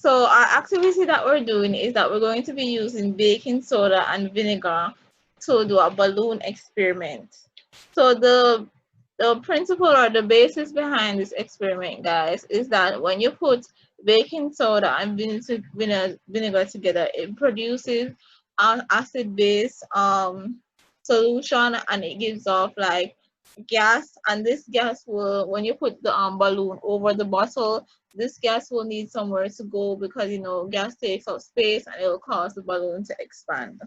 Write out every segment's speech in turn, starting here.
So our activity that we're doing is that we're going to be using baking soda and vinegar to do a balloon experiment. So the principle or the basis behind this experiment, guys, is that when you put baking soda and vinegar together, it produces an acid-base solution, and it gives off like gas. And this gas will, when you put the balloon over the bottle, this gas will need somewhere to go, because you know gas takes up space and it will cause the balloon to expand.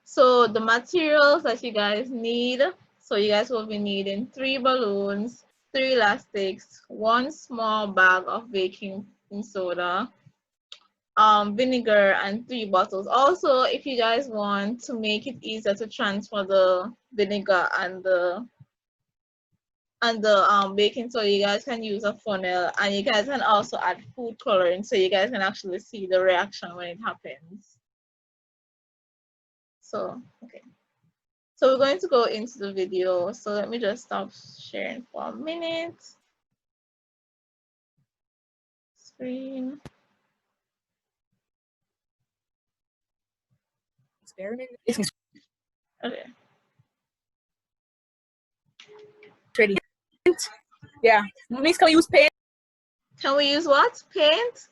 So the materials that you guys need, so you guys will be needing 3 balloons, 3 elastics, 1 small bag of baking soda, vinegar, and 3 bottles. Also, if you guys want to make it easier to transfer the vinegar and the baking soda, you guys can use a funnel, and you guys can also add food coloring so you guys can actually see the reaction when it happens. So, okay. So we're going to go into the video. So let me just stop sharing for a minute. Screen. Experiment. Okay. Ready. Yeah. Miss, can we use paint? Can we use what? Paint?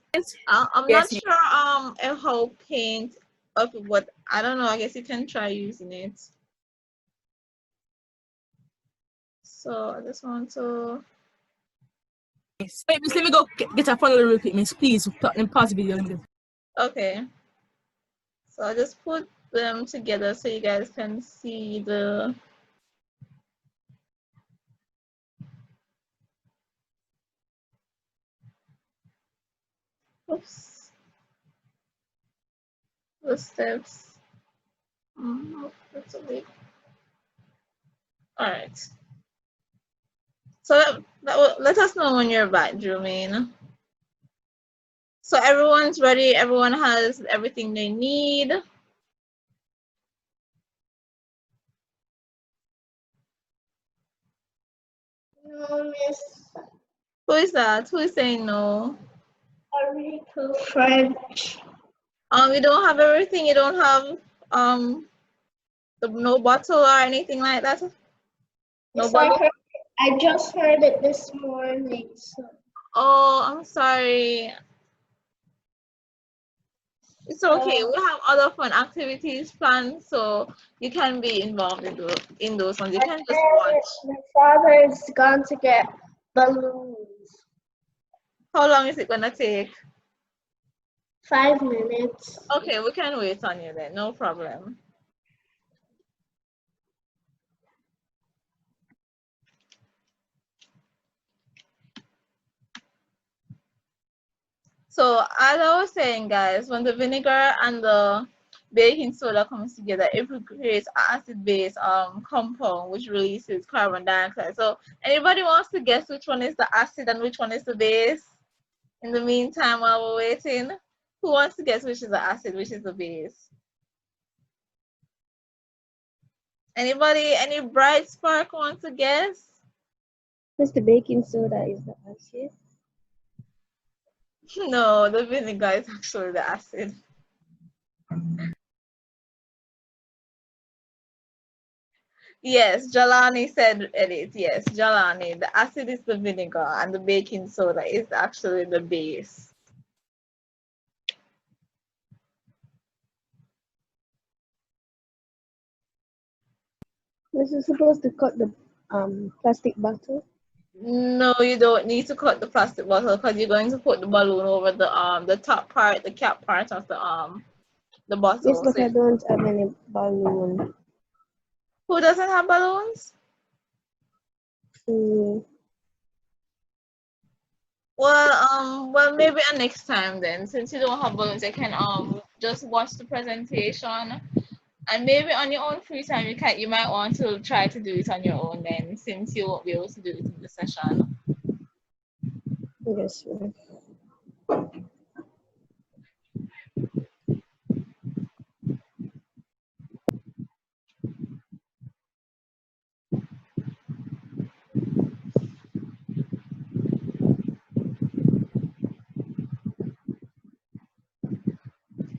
I'm Yes, not sure how paint of what, I don't know. I guess you can try using it. So I just want to. Wait, Miss, let me go get a funnel real quick, Miss. Please pause the video. Okay. So I just put them together so you guys can see the. Oops. The steps. That's a bit. All right. So let us know when you're back, Jermaine. So everyone's ready. Everyone has everything they need. No, Miss. Who is that? Who is saying no? French. You don't have everything. You don't have no bottle or anything like that. No bottle. I just heard it this morning. So. Oh, I'm sorry. It's okay. We have other fun activities planned, so you can be involved in those ones. You can just watch. My father is gone to get balloons. How long is it gonna take? 5 minutes. Okay, we can wait on you then. No problem. So as I was saying, guys, when the vinegar and the baking soda comes together, it creates acid-base compound which releases carbon dioxide. So anybody wants to guess which one is the acid and which one is the base? In the meantime, while we're waiting, who wants to guess which is the acid, which is the base? Anybody? Any bright spark wants to guess? Mr. Baking soda is the acid. No, the vinegar is actually the acid. Yes, Jalani said it. Yes, Jalani. The acid is the vinegar and the baking soda is actually the base. Was you supposed to cut the plastic bottle? No, you don't need to cut the plastic bottle because you're going to put the balloon over the top part, the cap part of the bottle. Yes, but so I don't have any balloon. Who doesn't have balloons? Well, maybe next time then. Since you don't have balloons, you can just watch the presentation, and maybe on your own free time you might want to try to do it on your own then, since you won't be able to do it in the session. Yes, ma'am.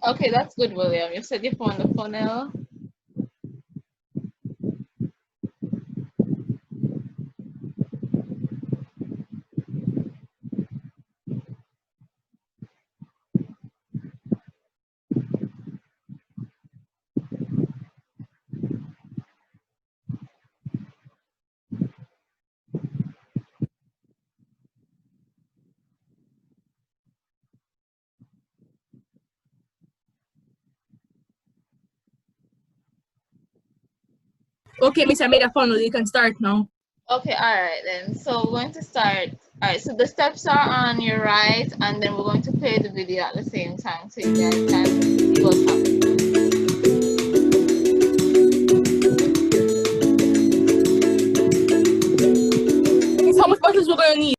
Okay, that's good, William. You said you found the funnel. Okay, Miss, I made a funnel. You can start now. Okay, all right then. So we're going to start. All right, so the steps are on your right, and then we're going to play the video at the same time so you guys can see what's happening. Miss, how much bottles we're going to need?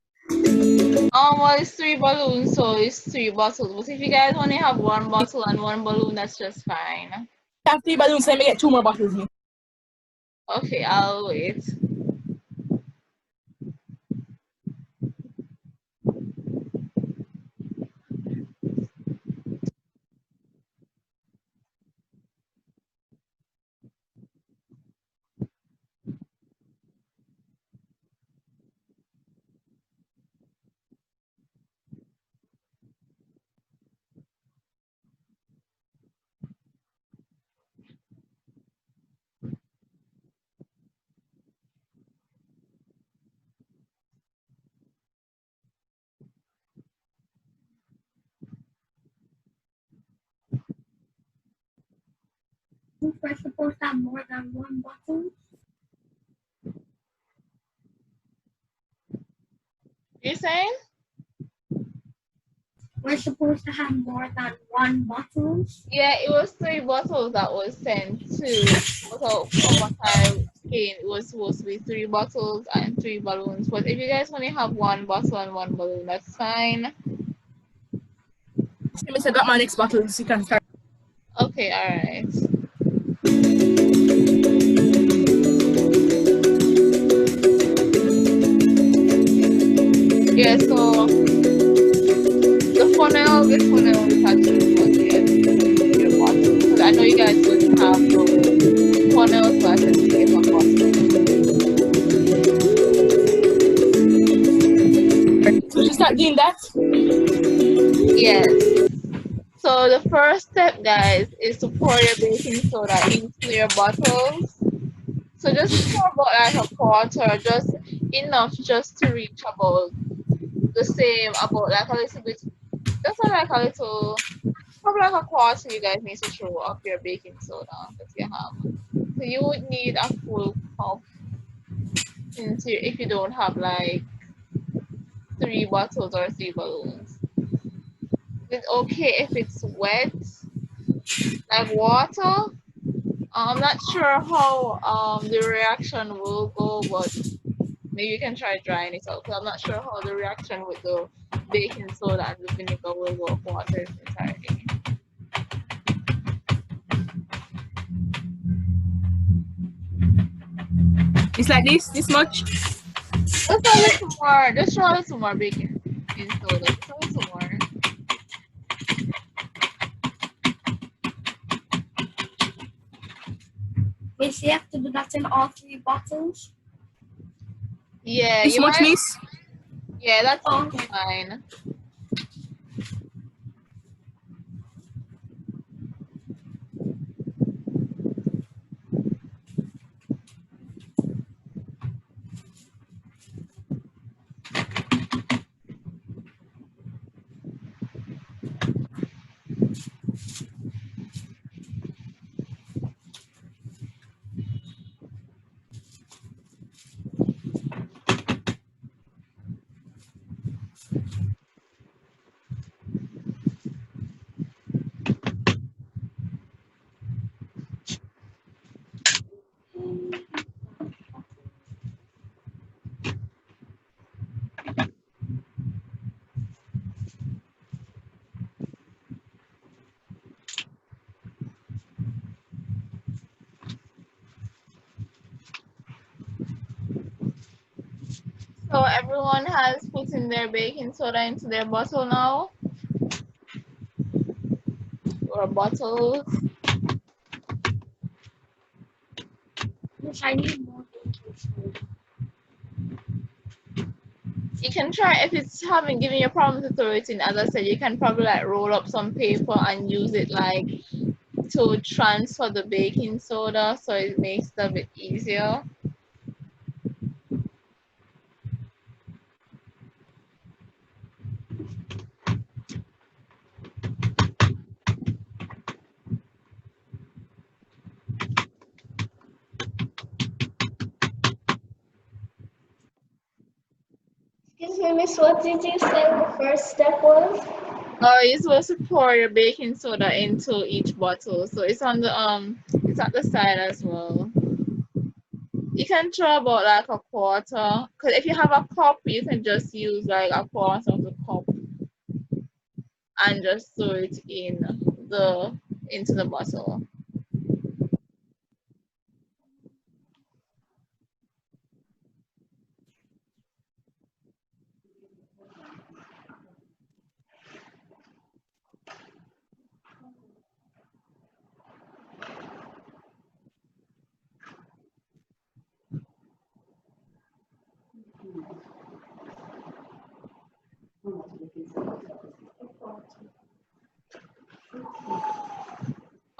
Well, it's 3 balloons, so it's 3 bottles. But if you guys only have 1 bottle and 1 balloon, that's just fine. I have 3 balloons, so I may get 2 more bottles. Miss. Okay, I'll wait. We're supposed to have more than 1 bottle. You saying? We're supposed to have more than 1 bottle. Yeah, it was 3 bottles that was sent to. So from what I seen, it was supposed to be 3 bottles and 3 balloons. But if you guys only have 1 bottle and 1 balloon, that's fine. Miss, I got my next bottle, so you can start. Okay, all right. Yeah, so this funnel is actually what your bottle. Because I know you guys don't have the funnel, so I can save a bottle. So you start doing that? Yes. So the first step, guys, is to pour your baking soda into your bottles. So just pour about like a quarter, just enough just to reach about the same, about like a little bit, just like a little, probably like a quarter you guys need to throw off your baking soda that you have. So you would need a full cup if you don't have like 3 bottles or 3 balloons. It's okay if it's wet, like water. I'm not sure how the reaction will go, but maybe you can try drying it out. Because I'm not sure how the reaction with the baking soda and the vinegar will go if water is entirely. It's like this much. Just a little more. Just throw a little more baking soda. Just a little more. Miss, you have to do that in all 3 bottles. Yeah, This you much, might. Miss? Yeah, that's Oh. fine. So everyone has put in their baking soda into their bottle now. or bottles. Yes, I need more information. You can try, if it's having given you a problem to throw it in, as I said, you can probably like roll up some paper and use it like to transfer the baking soda, so it makes it a bit easier. Excuse me, Miss, what did you say the first step was? You're supposed to pour your baking soda into each bottle, so it's on the it's at the side as well. You can try about like a quarter, because if you have a cup, you can just use like a quarter of the cup and just throw it in into the bottle.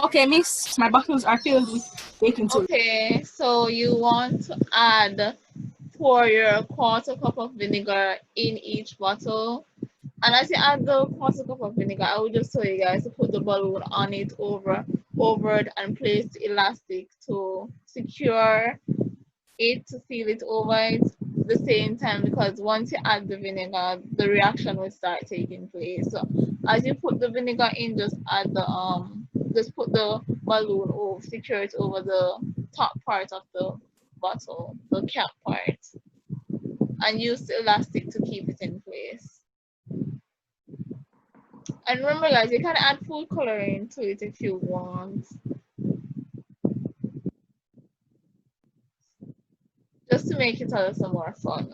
Okay, miss, my bottles are filled with baking soda. Okay, so you want to pour your quarter cup of vinegar in each bottle. And as you add the quarter cup of vinegar, I will just tell you guys to put the balloon on it over it and place the elastic to secure it, to seal it over it at the same time, because once you add the vinegar, the reaction will start taking place. So as you put the vinegar in, just add the just put the balloon over, secure it over the top part of the bottle, the cap part, and use the elastic to keep it in place. And remember guys, you can add food coloring to it if you want, just to make it a little more fun.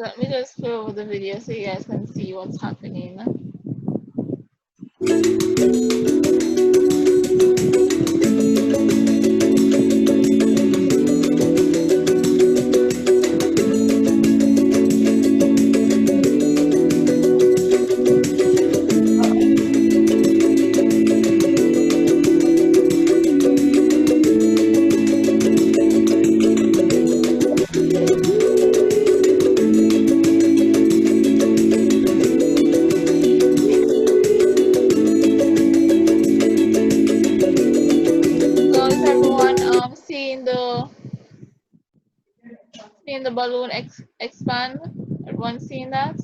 Let me just play over the video so you guys can see what's happening. Seeing the balloon expand? Everyone seeing that?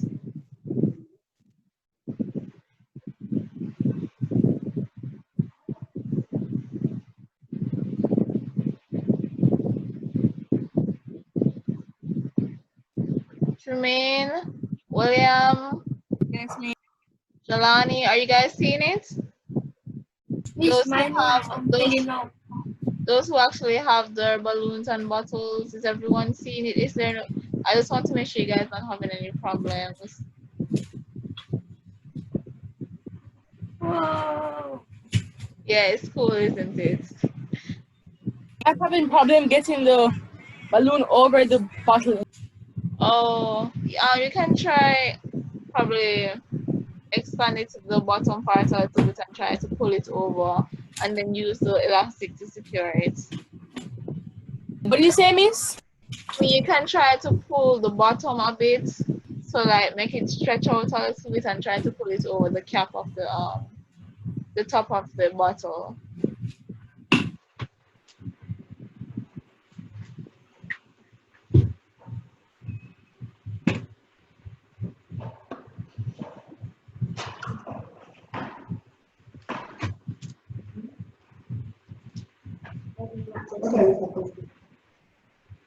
Tremaine, William, Yes, ma'am. Jelani, are you guys seeing it? Miss, mine is filling up. Those who actually have their balloons and bottles, is everyone seeing it? Is there? I just want to make sure you guys aren't having any problems. Whoa. Yeah, it's cool, isn't it? I'm having problem getting the balloon over the bottle. Oh, yeah, you can try probably expand it to the bottom part a little bit and try to pull it over, and then use the elastic to secure it. What do you say, miss? I mean, you can try to pull the bottom a bit, so like make it stretch out a little bit and try to pull it over the cap of the top of the bottle.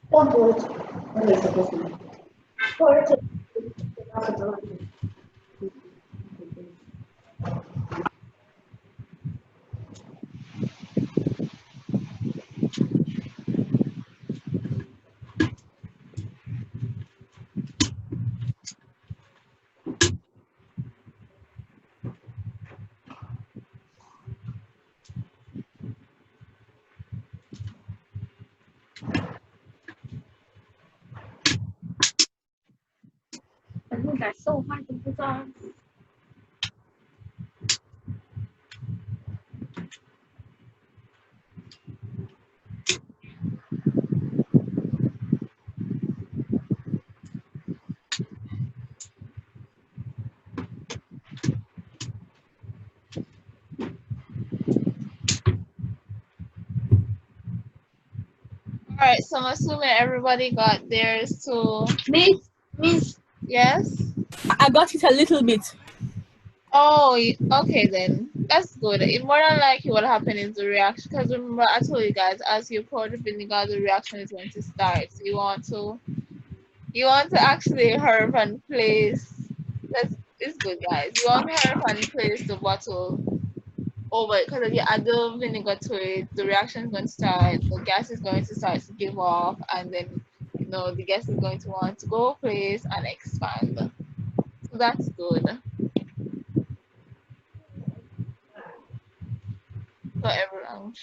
Don't do it. What are you supposed to do? Pour it in. are so hard to put on. All right, so I'm assuming everybody got theirs too. Miss, Yes? I got it a little bit. Oh, okay then. That's good. It more than likely what happened is the reaction. Because remember, I told you guys, as you pour the vinegar, the reaction is going to start. So you want to actually hurry up and place. That's it's good, guys. You want to hurry up and place the bottle over because if you add the vinegar to it, the reaction is going to start. The gas is going to start to give off, and then the gas is going to want to go place and expand. So that's good for everyone.